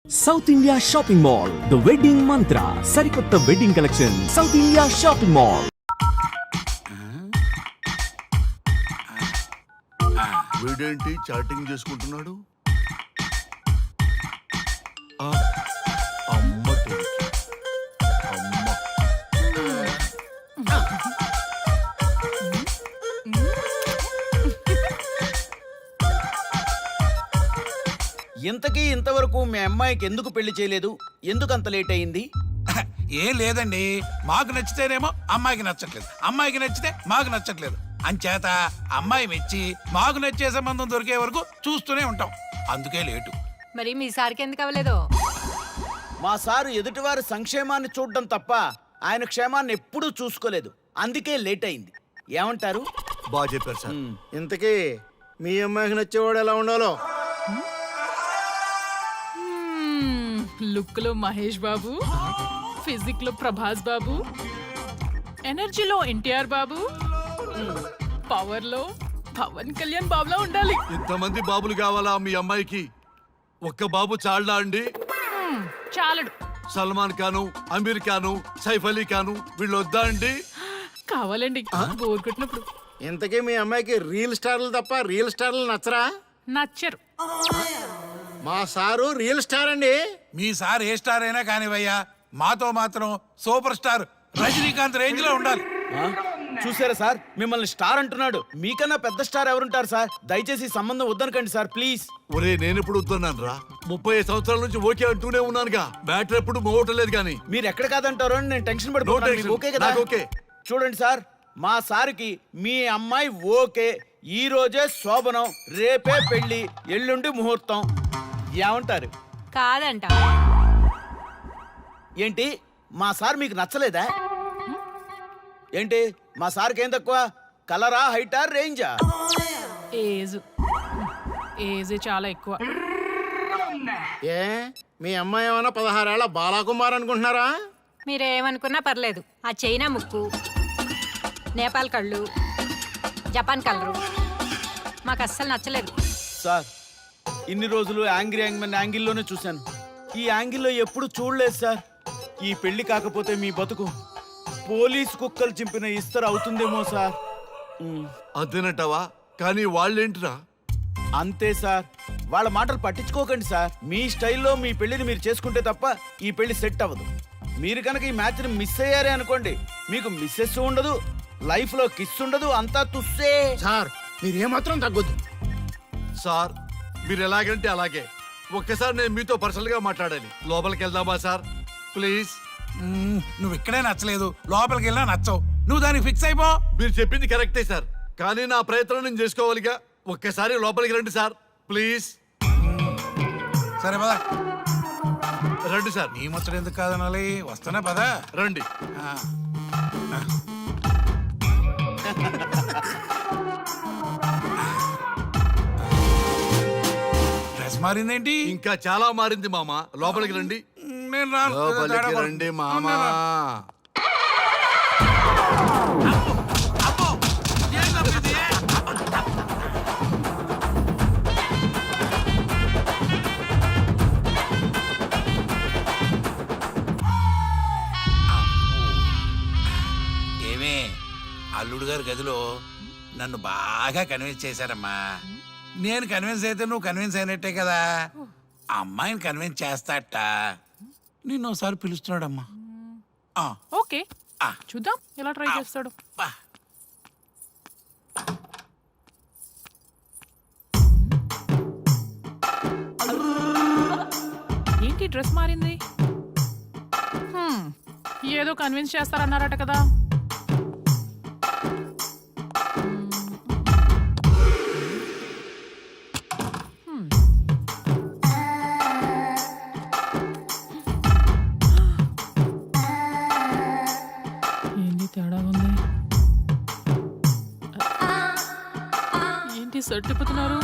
South India shopping mall the wedding మంత్ర సరికొత్త wedding collection south India shopping mall. వీడేంటి chatting చేసుకుంటున్నాడు? అమ్మ టెన్కి. అమ్మ ఇంతకీ ఇంతవరకు మీ అమ్మాయికి ఎందుకు పెళ్లి చేయలేదు? ఎందుకు అంత లేట్ అయింది? ఏం లేదండి, మాకు నచ్చితేనేమో అమ్మాయికి నచ్చట్లేదు, అమ్మాయికి నచ్చితే మాకు నచ్చట్లేదు. అంచేత అమ్మాయి మెచ్చి మాకు నచ్చే సంబంధం దొరికే వరకు చూస్తూనే ఉంటాం. అందుకే లేటు. మరి మీ సార్కి ఎందుకు అవ్వలేదు? మా సారు ఎదుటివారి సంక్షేమాన్ని చూడడం తప్ప ఆయన క్షేమాన్ని ఎప్పుడూ చూసుకోలేదు. అందుకే లేట్ అయింది. ఏమంటారు? బాగా చెప్పారు సార్. ఇంతకీ మీ అమ్మాయికి నచ్చేవాడు ఎలా ఉండాలో? లుక్ లో మహేష్ బాబు, ఫిజిక్ లో ప్రభాస్ బాబు, ఎనర్జీలో ఎన్టీఆర్ బాబు, పవర్ లో పవన్ కళ్యాణ్ బాబులా ఉండాలి. ఇంతమంది బాబులు కావాలా మీ అమ్మాయికి? ఒక్క బాబు చాళ్ళా అండి? చాలడు. సల్మాన్ ఖాను, అమీర్ ఖాను, సైఫ్ అలీ ఖాను వీళ్ళు వద్దా అండి? కావాలండి బోర్ కొట్టినప్పుడు. ఇంతకీ మీ అమ్మాయికి రియల్ స్టార్లు తప్ప రియల్ స్టార్లు నచ్చరా? నచ్చరు. మా సారు రియల్ స్టార్ అండి. మీ సార్ ఏ స్టార్ అయినా కానివయ్యా, మాతో మాత్రం సూపర్ స్టార్ రజనీకాంత్ రేంజ్ లో ఉండాలి. చూసారా సార్, మిమ్మల్ని స్టార్ అంటున్నాడు. మీకన్నా పెద్ద స్టార్ ఎవరుంటారు సార్? దయచేసి ఈ సంబంధం వద్దనకండి సార్, ప్లీజ్. ఒరే నేనెప్పుడు వద్దన్నాను రా? 30 సంవత్సరాల నుంచి ఓకే అంటూనే ఉన్నానుగా. బ్యాటర్ ఎప్పుడు మోగటలేదు కానీ. మీరు ఎక్కడ కాదంటారో అని నేను టెన్షన్ పడిపోతున్నాను. ఓకే కదా? ఓకే. చూడండి సార్, మా సార్కి మీ అమ్మాయి ఓకే. ఈ రోజే శోభనం, రేపే పెళ్లి, ఎల్లుండి ముహూర్తం. ఏమంటారు? కాదంట. ఏంటి, మా సార్ మీకు నచ్చలేదా? ఏంటి, మా సార్కి ఏం తక్కువ? కలరా, హైటా, రేంజా? ఏజ్ చాలా ఎక్కువ. ఏ మీ అమ్మాయి ఏమైనా 16 ఏళ్ల బాలాకుమార్ అనుకుంటున్నారా? మీరేమనుకున్నా పర్లేదు. ఆ చైనా ముక్కు, నేపాల్ కళ్ళు, జపాన్ కలరు మాకు అస్సలు నచ్చలేదు. సార్, ఇన్ని రోజులు యాంగ్రీ యాంగ్మెన్ యాంగిల్లోనే చూశాను. ఈ యాంగిల్లో ఎప్పుడు చూడలేదు సార్. ఈ పెళ్లి కాకపోతే మీ బతుకు పోలీసు కుక్కలు చింపిన ఇస్తరు అవుతుందేమో సార్. అంతేనంటావా? కానీ వాళ్ళేంటిరా? అంతే సార్, వాళ్ళ మాటలు పట్టించుకోకండి సార్. మీ స్టైల్లో మీ పెళ్లిని మీరు చేసుకుంటే తప్ప ఈ పెళ్లి సెట్ అవ్వదు. మీరు కనుక ఈ మ్యాచ్ని మిస్ అయ్యారే అనుకోండి, మీకు మిస్సెస్ ఉండదు, లైఫ్ లో కిస్ ఉండదు, అంతా తుస్సే. సార్ మీరు ఏమాత్రం తగ్గొద్దు. సార్ మీరు ఎలాగంటే అలాగే. ఒక్కసారి నేను మీతో పర్సనల్ గా మాట్లాడాలి. లోపలికి వెళ్దామా సార్? ప్లీజ్. నువ్వు ఇక్కడే నచ్చలేదు, లోపలికి వెళ్ళినా నచ్చవు. నువ్వు దానికి ఫిక్స్ అయిపో. మీరు చెప్పింది కరెక్టే సార్, కానీ నా ప్రయత్నం నేను చేసుకోవాలిగా. ఒక్కసారి లోపలికి రండి సార్, ప్లీజ్. సరే పదా, రండి సార్. నీ ముచ్చట ఎందుకు కాదనాలి? వస్తానే పదా, రండి. డ్రెస్ మారిందేంటి? ఇంకా చాలా మారింది మామ. లోపలికి రండి. నేను రాను. లోపలికి రండి మామా. అబ్బో, ఏం తప్పింది? ఏమే, అల్లుడు గారి గదిలో నన్ను బాగా కన్విన్స్ చేశారమ్మా. నేను కన్విన్స్ అయితే నువ్వు కన్విన్స్ అయినట్టే కదా. అమ్మాయిని కన్విన్స్ చేస్తాట. నిన్ను ఒకసారి పిలుస్తున్నాడమ్మా. ఓకే, చూద్దాం ఎలా ట్రై చేస్తాడు. ఏంటి డ్రెస్ మారింది? ఏదో కన్విన్స్ చేస్తారన్నారట కదా. ఏంటి తేడా ఉంది? ఏంటి షర్ట్ తిప్పుతున్నారు?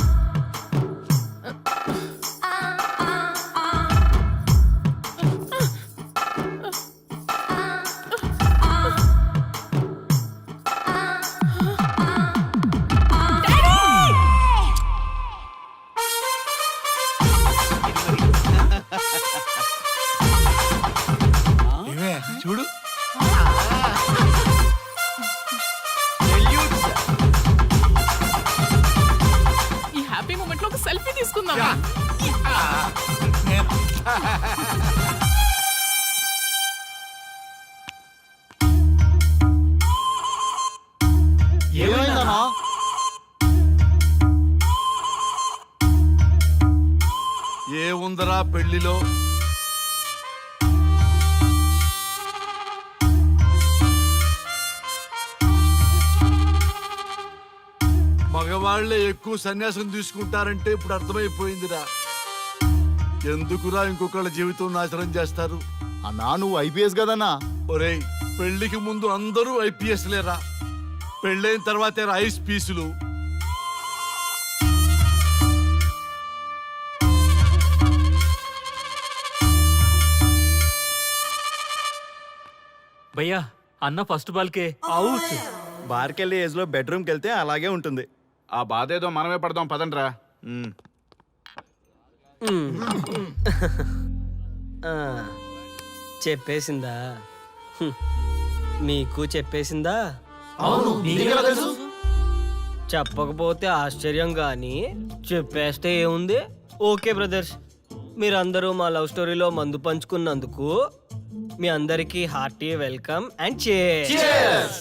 నేను ఏమైందన్నా? ఏముందరా పెళ్లిలో? మగవాళ్లే ఎక్కువ సన్యాసం తీసుకుంటారంటే ఇప్పుడు అర్థమైపోయిందిరా. ఎందుకురా ఇంకొకళ్ళ జీవితం నాశనం చేస్తారు? అన్నా నువ్వు ఐపీఎస్ కదన్నా. ఒరేయ్, పెళ్లికి ముందు అందరూ ఐపీఎస్ లేరా, పెళ్ళైన తర్వాతే ఐస్ పీసులు. భయ్యా అన్న ఫస్ట్ బాల్కే అవుట్. బార్కెళ్ళి ఏజ్ లో బెడ్రూమ్కి వెళ్తే అలాగే ఉంటుంది. ఆ బాధ ఏదో మనమే పడదాం పదండ్రా. చెప్పేసిందా? మీకు చెప్పేసిందా? చెప్పకపోతే ఆశ్చర్యం గాని చెప్పేస్తే ఏముంది? ఓకే బ్రదర్స్, మీరందరూ మా లవ్ స్టోరీలో మందు పంచుకున్నందుకు మీ అందరికీ హార్టీ వెల్కమ్ అండ్ cheers.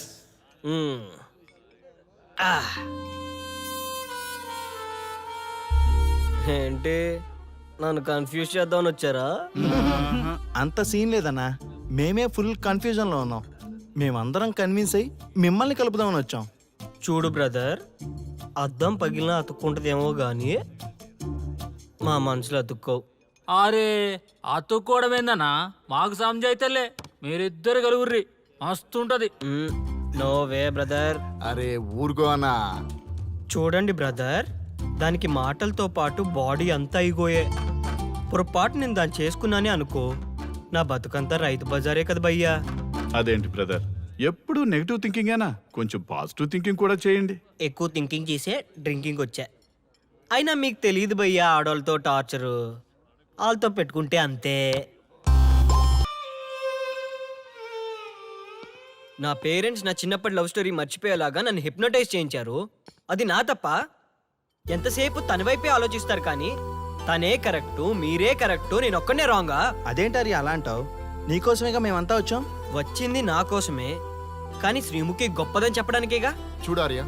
ఏంటి నన్ను కన్ఫ్యూజ్ చేద్దామని వచ్చారా? అంత సీన్ లేదన్నా, మేమే ఫుల్ కన్ఫ్యూజన్ లో ఉన్నాం. మేమందరం కన్విన్స్ అయ్యి మిమ్మల్ని కలుపుదామని వచ్చాం. చూడు బ్రదర్, అద్దం పగిలిన అతుక్కుంటదేమో గాని మా మనసులో అతుక్కోవు. అరే అతుక్కోవడమేందన్నా, మాకు సంజాయితేలే, మీరిద్దరు కలుగుర్రి మస్తుంటది. No way brother. అరే ఊరుకో అన్నా. చూడండి బ్రదర్, దానికి మాటలతో పాటు బాడీ అంతా అయిపోయే. పొరపాటు నేను దాన్ని చేసుకున్నానే అనుకో, నా బతుకంతా రైతు బజారే కదా భయ్యా. అదేంటి బ్రదర్, ఎప్పుడు నెగిటివ్ థింకింగేనా? కొంచెం పాజిటివ్ థింకింగ్ కూడా చేయండి. ఎక్కువ థింకింగ్ చేసే డ్రింకింగ్ వచ్చా. అయినా మీకు తెలియదు భయ్యా ఆడవాళ్ళతో టార్చరు. వాళ్ళతో పెట్టుకుంటే అంతే. నా పేరెంట్స్ నా చిన్నప్పటి లవ్ స్టోరీ మర్చిపోయేలాగా నన్ను హిప్నోటైజ్ చేయించారు. అది నా తప్ప? ఎంతసేపు తన వైపే ఆలోచిస్తారు కానీ తనే కరెక్టు, మీరే కరెక్టు, నేను ఒక్కనే రాంగా? అదేంటారి అలా అంటావు? నీకోసమేగా మేమంతా వచ్చాం. వచ్చింది నా కోసమే, కానీ శ్రీముఖి గొప్పదని చెప్పడానికేగా. చూడారియా,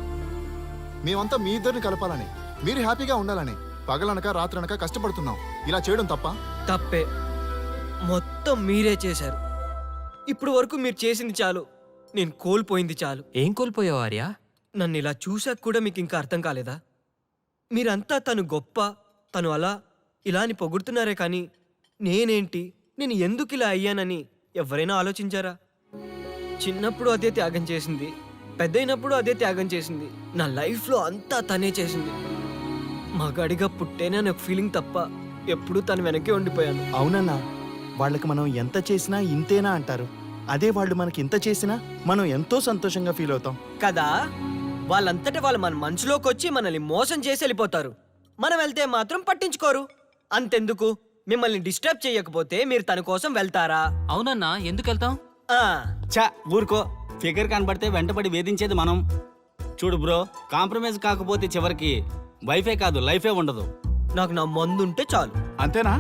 మేమంతా మీ ఇద్దరిని కలపాలని, మీరు హ్యాపీగా ఉండాలని పగలనక రాత్రనక కష్టపడుతున్నాం. ఇలా చేయడం తప్ప? తప్పే. మొత్తం మీరే చేశారు. ఇప్పుడు వరకు మీరు చేసింది చాలు, నేను కోల్పోయింది చాలు. ఏం కోల్పోయావు ఆర్యా? నన్ను ఇలా చూశాక కూడా మీకు ఇంకా అర్థం కాలేదా? మీరంతా తను గొప్ప, తను అలా ఇలా అని పొగుడుతున్నారే కానీ నేనేంటి, నేను ఎందుకు ఇలా అయ్యానని ఎవరైనా ఆలోచించారా? చిన్నప్పుడు అదే త్యాగం చేసింది, పెద్దయినప్పుడు అదే త్యాగం చేసింది. నా లైఫ్లో అంతా తనే చేసింది. మగాడిగా పుట్టేనే నాకు ఫీలింగ్ తప్ప ఎప్పుడూ తను వెనకే ఉండిపోయాను. అవునన్నా, వాళ్ళకి మనం ఎంత చేసినా ఇంతేనా అంటారు. అదే వాళ్ళు మనకి ఇంత చేసినా మనం ఎంతో సంతోషంగా ఫీల్ అవుతాం కదా. వాళ్ళంతటా వాళ్ళు మన మనసులోకి వచ్చి మనల్ని మోసం చేసి వెళ్ళిపోతారు. మనం వెళ్తే మాత్రం పట్టించుకోరు. అంతెందుకు, మిమ్మల్ని డిస్టర్బ్ చేయకపోతే మీరు తన కోసం వెళ్తారా? అవునన్నా, ఎందుకు వెళ్తాం? చా ఊరుకో, ఫిగర్ కనబడితే వెంటబడి వేధించేది మనం. చూడు బ్రో, కాంప్రమైజ్ కాకపోతే చివరికి వైఫే కాదు లైఫే ఉండదు. నాకు నా మందుంటే చాలు. అంతేనా?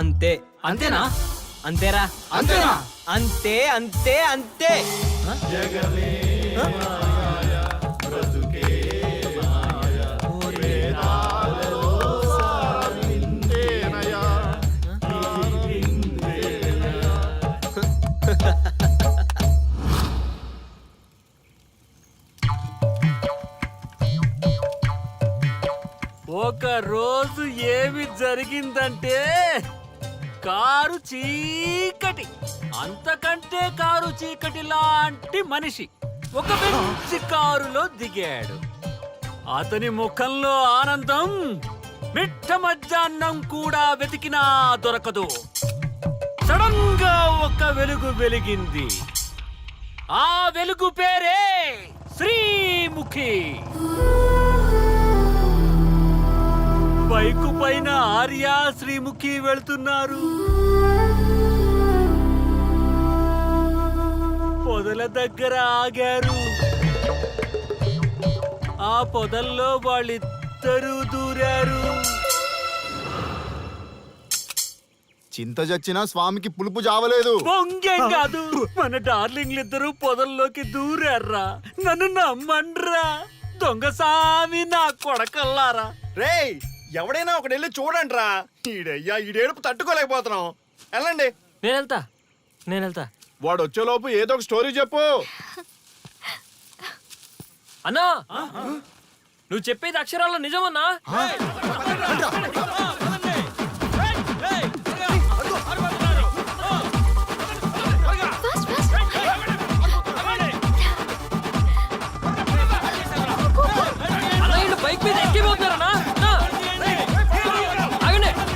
అంతే. అంతేనా? అంతేరా. అంతేనా? అంతే అంతే అంతే. ఒక రోజు ఏమి జరిగిందంటే, కారు చీకటి, అంతకంటే కారు చీకటి లాంటి మనిషి ఒక మంచి కారులో దిగాడు. అతని ముఖంలో ఆనందం మిట్ట మధ్యాహ్నం కూడా వెతికినా దొరకదు. సడన్ గా ఒక వెలుగు వెలిగింది. ఆ వెలుగు పేరే శ్రీముఖి. బైకు పైన ఆర్య, శ్రీముఖి వెళ్తున్నారు. పొదల దగ్గర ఆగారు. ఆ పొదల్లో వాళ్ళిద్దరూ దూరారు. చింత చచ్చినా స్వామికి పులుపు జావలేదు. పొంగేం కాదు, మన డార్లింగ్లు ఇద్దరు పొదల్లోకి దూరారా. నన్ను నమ్మండ్రా దొంగ సామి నా కొడకల్లారా. రేయ్ ఎవడైనా ఒకటి వెళ్ళి చూడండి రా. ఈడయ్యా ఈడేడుపు తట్టుకోలేకపోతున్నాం. వెళ్ళండి. నేను వెళ్తా. వాడు వచ్చేలోపు ఏదో ఒక స్టోరీ చెప్పు. అన్నా నువ్వు చెప్పేది అక్షరాల్లో నిజమన్నా?